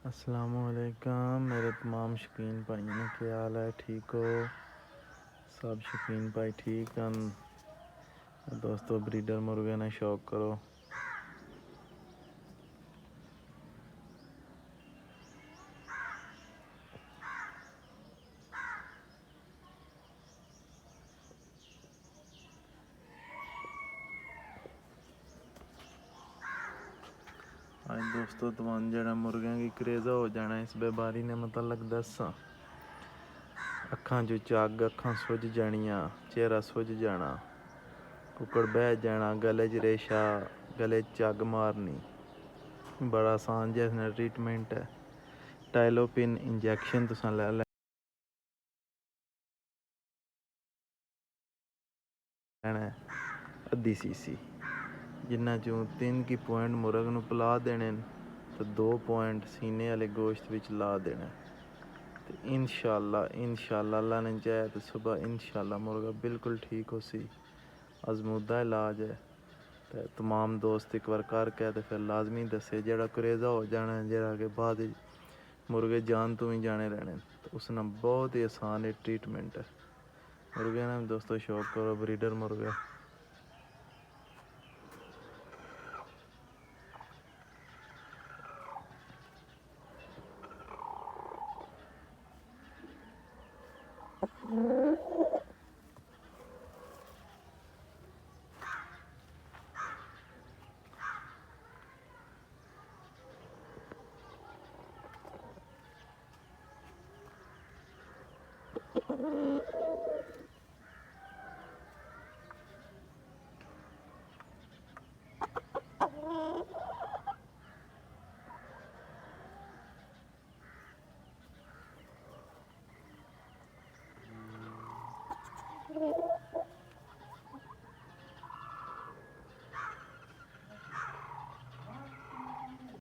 अस्सलामुअलैकुम मेरे तमाम शौकीन भाइयों, क्या हाल है? ठीक हो सब? शौकीन भाई ठीक हैं दोस्तों। ब्रीडर मुर्गे ने शौक करो। आज दोस्तों तुम जरा मुर्गियां की करेजा हो जाना इस बीमारी ने मतलब दसा। अखां चो झग, अखां सुज जानियां, चेहरा सुज जाना, कुकड़ बह जाना, गले च रेशा, गले च झग मारनी। बड़ा आसान जिसने ट्रीटमेंट है। टाइलोपिन इंजैक्शन तुसां लै लैना है अद्धी सीसी, जिन्ना चों 3 की पॉइंट मुर्ग नूं पिला देने तो 2 पॉइंट सीने वाले गोश्त विच ला देना। तो इंशाअल्लाह अल्लाह ने चाहे तो सुबह इंशाअल्लाह मुर्गा बिल्कुल ठीक हो सी। अजमूदा इलाज है। तो तमाम दोस्त एक बार करके तो फिर लाजमी दसे जेड़ा करेजा हो जाना है, जेड़ा के बाद मुर्गे जान तो ही जाने रहने, तो उसने बहुत ही आसान एक ट्रीटमेंट है। मुर्गे ने दोस्तों शौक करो, ब्रीडर मुर्गे।